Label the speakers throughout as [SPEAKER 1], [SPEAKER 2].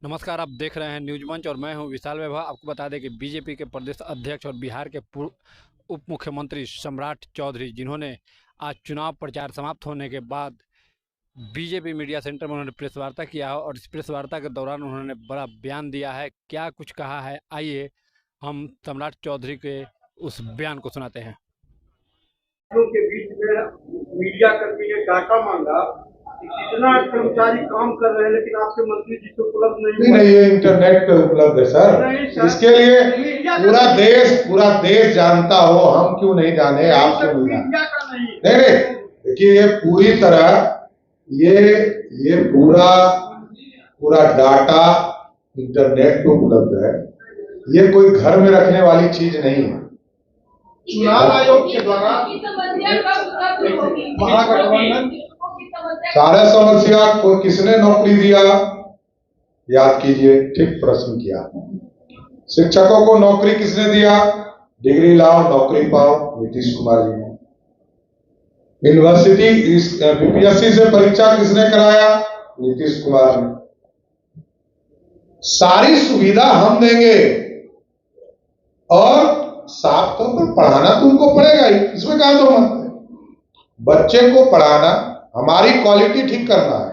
[SPEAKER 1] नमस्कार, आप देख रहे हैं न्यूज मंच और मैं हूं विशाल वैभव। आपको बता दें कि बीजेपी के प्रदेश अध्यक्ष और बिहार के पूर्व उप मुख्यमंत्री सम्राट चौधरी, जिन्होंने आज चुनाव प्रचार समाप्त होने के बाद बीजेपी मीडिया सेंटर में उन्होंने प्रेस वार्ता किया है और इस प्रेस वार्ता के दौरान उन्होंने बड़ा बयान दिया है। क्या कुछ कहा है, आइए हम सम्राट चौधरी के उस बयान को सुनाते हैं।
[SPEAKER 2] के बीच में मीडिया कर्मी ने डाटा मांगा कि कितना कर्मचारी काम कर रहे हैं, लेकिन आपके मंत्री जी को उपलब्ध नहीं।
[SPEAKER 3] ये इंटरनेट पे उपलब्ध है सर। इसके लिए पूरा देश जानता हो, हम क्यों नहीं जाने, आप क्यों नहीं जाने? नहीं, देखिए ये पूरी तरह ये पूरा डाटा इंटरनेट पे उपलब्ध है। ये कोई घर में रखने वाली चीज नहीं है।
[SPEAKER 2] चुनाव आयोग के द्वारा महागठबंधन
[SPEAKER 3] सारा समस्या को किसने नौकरी दिया, याद कीजिए, ठीक प्रश्न किया। शिक्षकों को नौकरी किसने दिया? डिग्री लाओ नौकरी पाओ, नीतीश कुमार जी ने। यूनिवर्सिटी बीपीएससी से परीक्षा किसने कराया? नीतीश कुमार ने। सारी सुविधा हम देंगे और साफ तौर पर पढ़ाना तो उनको पड़ेगा ही, इसमें कहा तो मत है। बच्चे को पढ़ाना, हमारी क्वालिटी ठीक करना है।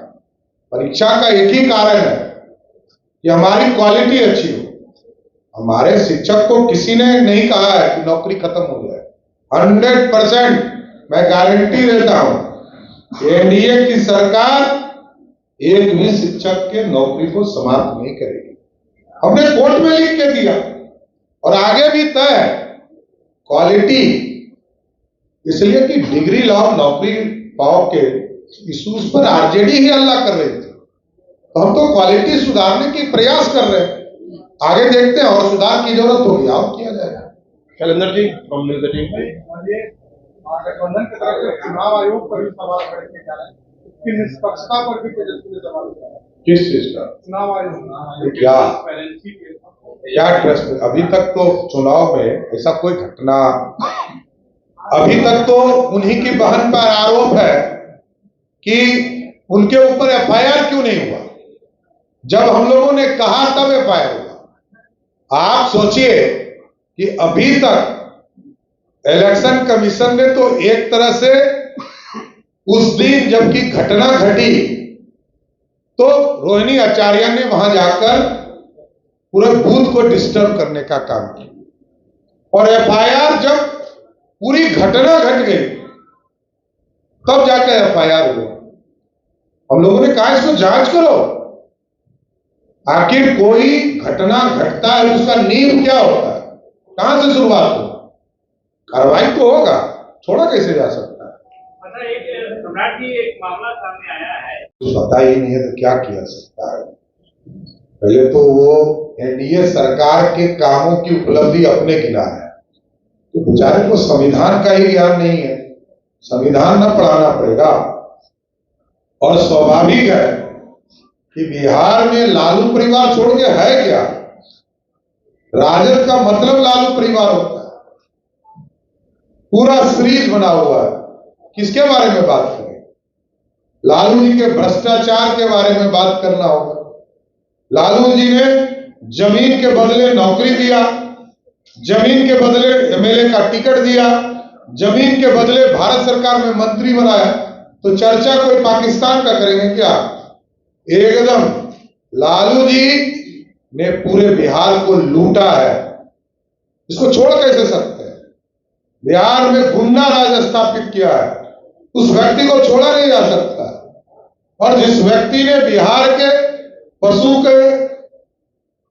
[SPEAKER 3] परीक्षा का एक ही कारण है कि हमारी क्वालिटी अच्छी हो। हमारे शिक्षक को किसी ने नहीं कहा है कि नौकरी खत्म हो जाए। 100% मैं गारंटी देता हूं, एनडीए की सरकार एक भी शिक्षक के नौकरी को समाप्त नहीं करेगी। हमने कोर्ट में लिख के दिया और आगे भी तय है क्वालिटी, इसलिए कि डिग्री लाओ नौकरी पाओ के इश्यूज पर आरजेडी ही हल्ला कर रही थी, तो हम तो क्वालिटी सुधारने की प्रयास कर रहे हैं। आगे देखते हैं और सुधार की जरूरत होगी, आप किया जाएगा।
[SPEAKER 2] कैलेंडर जी महागठबंधन की तरफ से चुनाव आयोग पर भी सवाल खड़े किए जा रहे हैं, उसकी निष्पक्षता पर भी तेजस्वी ने सवाल किया।
[SPEAKER 3] किस चीज का?
[SPEAKER 2] चुनाव आयोग
[SPEAKER 3] क्या ट्रस्ट? अभी तक तो चुनाव में ऐसा कोई घटना, अभी तक तो उन्हीं की बहन पर आरोप है कि उनके ऊपर एफआईआर क्यों नहीं हुआ। जब हम लोगों ने कहा तब एफआईआर हुआ। आप सोचिए कि अभी तक इलेक्शन कमीशन ने तो एक तरह से उस दिन जबकि घटना घटी तो रोहिणी आचार्य ने वहां जाकर पूरे बूथ को डिस्टर्ब करने का काम किया और एफआईआर जब पूरी घटना घट गई तब जाकर एफआईआर हुआ। हम लोगों ने कहा इसको जांच करो, आखिर कोई घटना घटता है उसका नींव क्या होता है, कहां से शुरुआत हो, कार्रवाई तो होगा, छोड़ा कैसे जा सकता है।
[SPEAKER 2] अच्छा, एक सम्राट जी एक मामला सामने आया है,
[SPEAKER 3] पता ही नहीं है तो क्या किया सकता है। पहले तो वो एनडीए सरकार के कामों की उपलब्धि अपने किनारे है, तो बेचारे को संविधान का ही ज्ञान नहीं है, संविधान न पढ़ाना पड़ेगा। और स्वाभाविक है कि बिहार में लालू परिवार छोड़ के है क्या? राजद का मतलब लालू परिवार होता है, पूरा सीरीज बना हुआ है। किसके बारे में बात करें? लालू जी के भ्रष्टाचार के बारे में बात करना होगा। लालू जी ने जमीन के बदले नौकरी दिया, जमीन के बदले एमएलए का टिकट दिया, जमीन के बदले भारत सरकार में मंत्री बनाया, तो चर्चा कोई पाकिस्तान का करेंगे क्या? एकदम लालू जी ने पूरे बिहार को लूटा है, इसको छोड़ कैसे सकते हैं? बिहार में गुंडा राज स्थापित किया है, उस व्यक्ति को छोड़ा नहीं जा सकता। और जिस व्यक्ति ने बिहार के पशु के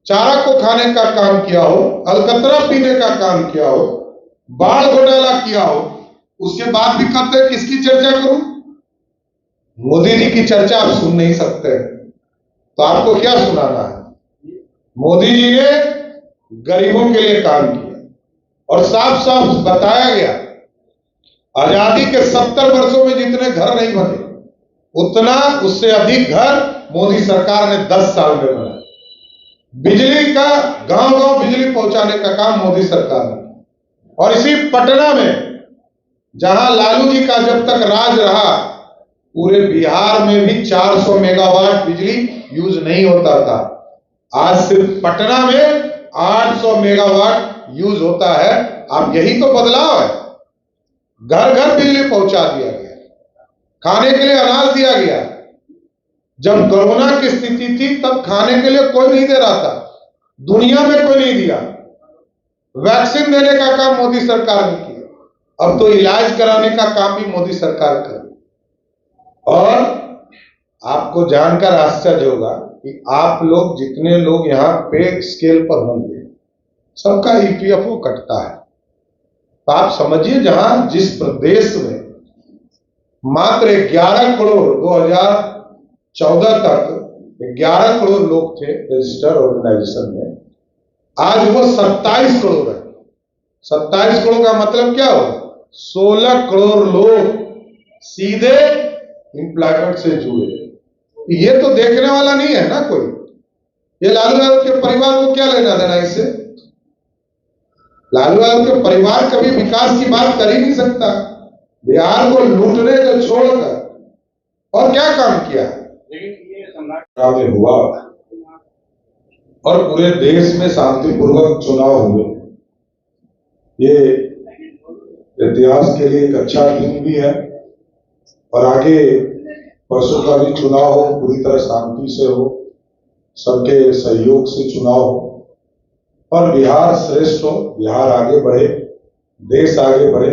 [SPEAKER 3] चारा को खाने का काम किया हो, अलकतरा पीने का काम किया हो, बाढ़ घोटाला किया हो, उसके बाद भी कहते हैं किसकी चर्चा करूं? मोदी जी की चर्चा आप सुन नहीं सकते, तो आपको क्या सुनाना है? मोदी जी ने गरीबों के लिए काम किया और साफ साफ बताया गया, आजादी के 70 वर्षों में जितने घर नहीं बने उतना उससे अधिक घर मोदी सरकार ने 10 साल में बनाया। बिजली का गांव गांव बिजली पहुंचाने का काम मोदी सरकार ने। और इसी पटना में जहां लालू जी का जब तक राज रहा, पूरे बिहार में भी 400 मेगावाट बिजली यूज नहीं होता था। आज सिर्फ पटना में 800 मेगावाट यूज होता है। अब यही तो बदलाव है। घर घर बिजली पहुंचा दिया गया, खाने के लिए अनाज दिया गया। जब कोरोना की स्थिति थी तब खाने के लिए कोई नहीं दे रहा था, दुनिया में कोई नहीं दिया। वैक्सीन देने का काम मोदी सरकार ने किया। अब तो इलाज कराने का काम भी मोदी सरकार कर। और आपको जानकर आश्चर्य होगा कि आप लोग जितने लोग यहाँ पे स्केल पर होंगे सबका ईपीएफओ कटता है। तो आप समझिए जहां जिस प्रदेश में मात्र 11 करोड़ 2014 तक 11 करोड़ लोग थे रजिस्टर्ड ऑर्गेनाइजेशन में, आज वो 27 करोड़ है। 27 करोड़ का मतलब क्या होगा? 16 करोड़ लोग सीधे एम्प्लॉयमेंट से जुड़े। ये तो देखने वाला नहीं है ना कोई। ये लालू यादव के परिवार को क्या लेना देना इससे? लालू यादव के परिवार कभी विकास की बात कर ही नहीं सकता। बिहार को लूटने को छोड़कर और क्या काम किया?
[SPEAKER 2] लेकिन ये सम्राट
[SPEAKER 3] में हुआ और पूरे देश में शांतिपूर्वक चुनाव हुए। ये इतिहास के लिए एक अच्छा दिन भी है और आगे परसों का भी चुनाव हो, पूरी तरह शांति से हो, सबके सहयोग से चुनाव हो और बिहार श्रेष्ठ हो, बिहार आगे बढ़े, देश आगे बढ़े,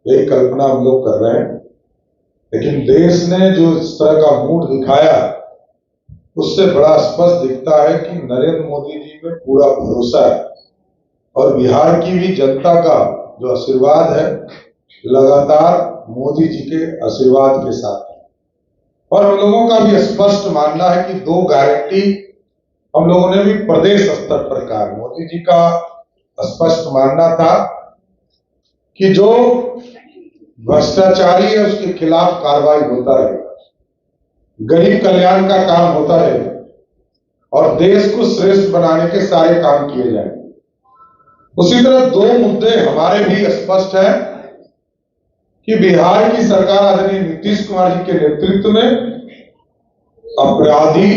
[SPEAKER 3] यही कल्पना हम लोग कर रहे हैं। लेकिन देश ने जो इस तरह का मूड दिखाया उससे बड़ा स्पष्ट दिखता है कि नरेंद्र मोदी जी में पूरा भरोसा है और बिहार की भी जनता का जो आशीर्वाद है लगातार मोदी जी के आशीर्वाद के साथ है। और हम लोगों का भी स्पष्ट मानना है कि 2 गारंटी हम लोगों ने भी प्रदेश स्तर पर कहा। मोदी जी का स्पष्ट मानना था कि जो भ्रष्टाचारी है उसके खिलाफ कार्रवाई होता रहेगा, गरीब कल्याण का काम होता रहेगा और देश को श्रेष्ठ बनाने के सारे काम किए जाएंगे। उसी तरह 2 मुद्दे हमारे भी स्पष्ट है कि बिहार की सरकार आदरणीय नीतीश कुमार जी के नेतृत्व में अपराधी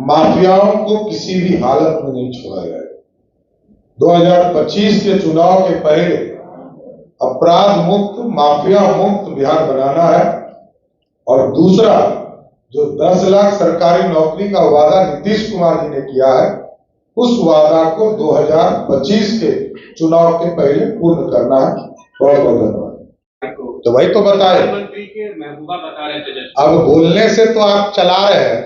[SPEAKER 3] माफियाओं को किसी भी हालत में नहीं छोड़ा जाएगा। 2025 के चुनाव के पहले अपराध मुक्त, माफिया मुक्त बिहार बनाना है। और दूसरा, जो 10 लाख सरकारी नौकरी का वादा नीतीश कुमार जी ने किया है उस वादा को 2025 के चुनाव के पहले पूर्ण करना है। बहुत बहुत धन्यवाद। तो वही तो बताए,
[SPEAKER 2] प्रधानमंत्री के महबूबा बता रहे थे।
[SPEAKER 3] अब बोलने से तो आप चला रहे हैं,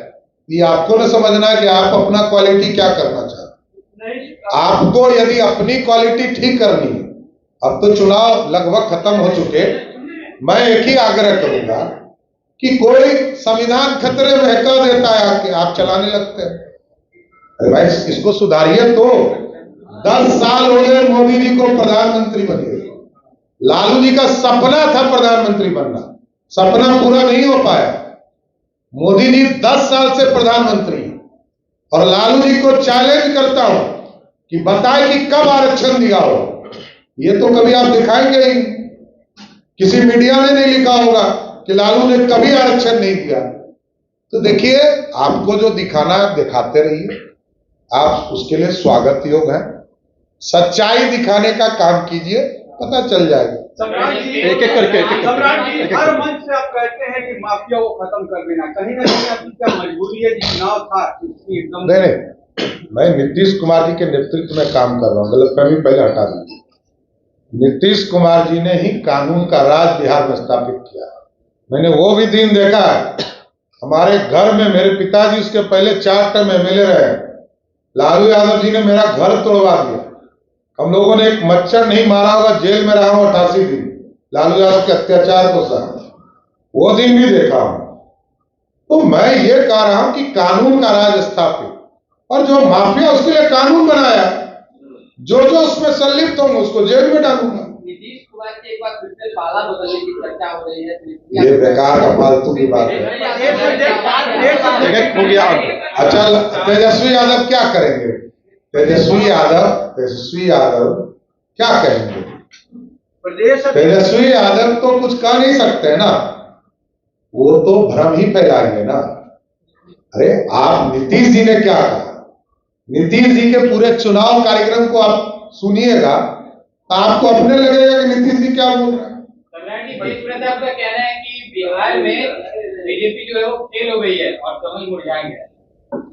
[SPEAKER 3] ये आपको न समझना कि आप अपना क्वालिटी क्या करना चाहते हैं। आपको यदि अपनी क्वालिटी ठीक करनी है, अब तो चुनाव लगभग खत्म हो चुके, मैं एक ही आग्रह करूंगा कि कोई संविधान खतरे में कर देता है कि आप चलाने लगते हैं। अरे भाई इसको सुधारिए। तो 10 साल हो गए मोदी जी को प्रधानमंत्री बने। लालू जी का सपना था प्रधानमंत्री बनना, सपना पूरा नहीं हो पाया। मोदी जी 10 साल से प्रधानमंत्री और लालू जी को चैलेंज करता हूं कि बताए कि कब आरक्षण दिया हो। ये तो कभी आप दिखाएंगे ही, किसी मीडिया ने नहीं लिखा होगा कि लालू ने कभी आरक्षण नहीं दिया। तो देखिए, आपको जो दिखाना है दिखाते रहिए, आप उसके लिए स्वागत योग हैं। सच्चाई दिखाने का काम कीजिए, पता चल जाएगा।
[SPEAKER 2] सम्राट जी,
[SPEAKER 1] एक एक करके
[SPEAKER 2] सम्राट जी, हर मंच से आप कहते हैं कि माफिया को खत्म कर देना, कहीं ना कहीं आपकी क्या मजबूरी है? चुनाव था एकदम।
[SPEAKER 3] नहीं, मैं नीतीश कुमार जी के नेतृत्व में काम कर रहा हूँ, गलतफहमी पहले हटा दीजिए। नीतीश कुमार जी ने ही कानून का राज बिहार में स्थापित किया। मैंने वो भी दिन देखा है, हमारे घर में मेरे पिताजी उसके पहले 4 टर्म एमएलए रहे। लालू यादव जी ने मेरा घर तोड़वा दिया। हम लोगों ने एक मच्छर नहीं मारा होगा, जेल में रहा हूं 88 दिन लालू यादव के अत्याचार को सह, वो दिन भी देखा हूं। तो मैं ये कह रहा हूं कि कानून का राज स्थापित, और जो माफिया उसके लिए कानून बनाया, जो उसमें संलिप्त होंगे उसको जेल में डालूंगा।
[SPEAKER 4] नीतीश कुमार की एक बार फिर से पाला बदलने की चर्चा हो रही है।
[SPEAKER 3] ये बेकार का फालतू की बात है।
[SPEAKER 1] हो गया।
[SPEAKER 3] अच्छा, तेजस्वी यादव क्या करेंगे? तेजस्वी यादव क्या कहेंगे? तेजस्वी यादव तो कुछ कह नहीं सकते ना, वो तो भ्रम ही फैलाएंगे ना। अरे आप नीतीश जी ने क्या कहा? नीतीश जी के पूरे चुनाव कार्यक्रम को आप सुनिएगा तो आपको अपने लगेगा कि नीतीश जी क्या बोल रहे हैं।
[SPEAKER 4] देश प्रताप का कहना है कि बिहार में बीजेपी जो है वो फेल हो गई है और कमल मुरझा गया।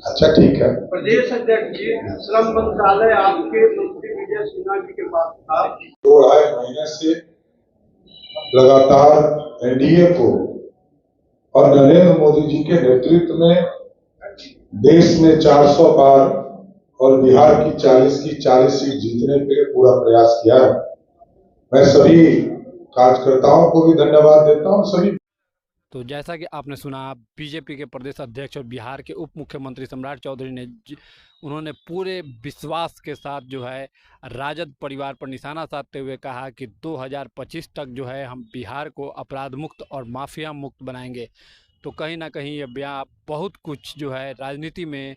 [SPEAKER 3] अच्छा ठीक है,
[SPEAKER 2] प्रदेश अध्यक्ष जी, श्रम मंत्रालय आपके मंत्री विजय सिन्हा जी के पास था।
[SPEAKER 3] 2-2.5 महीने से लगातार एनडीए को और नरेंद्र मोदी जी के नेतृत्व में देश में 400 पार और बिहार की 40 सीट जीतने के लिए पूरा प्रयास किया है। मैं सभी कार्यकर्ताओं को भी धन्यवाद देता हूं। सभी
[SPEAKER 1] तो जैसा कि आपने सुना, बीजेपी के प्रदेश अध्यक्ष और बिहार के उप मुख्यमंत्री सम्राट चौधरी ने उन्होंने पूरे विश्वास के साथ जो है राजद परिवार पर निशाना साधते हुए कहा कि 2025 तक जो है हम बिहार को अपराध मुक्त और माफिया मुक्त बनाएंगे। तो कहीं ना कहीं ये बयान बहुत कुछ जो है राजनीति में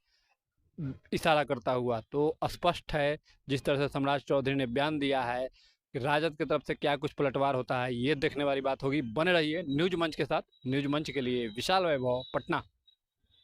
[SPEAKER 1] इशारा करता हुआ तो स्पष्ट है। जिस तरह से सम्राट चौधरी ने बयान दिया है कि राजद की तरफ से क्या कुछ पलटवार होता है, ये देखने वाली बात होगी। बने रहिए न्यूज मंच के साथ। न्यूज मंच के लिए विशाल वैभव, पटना।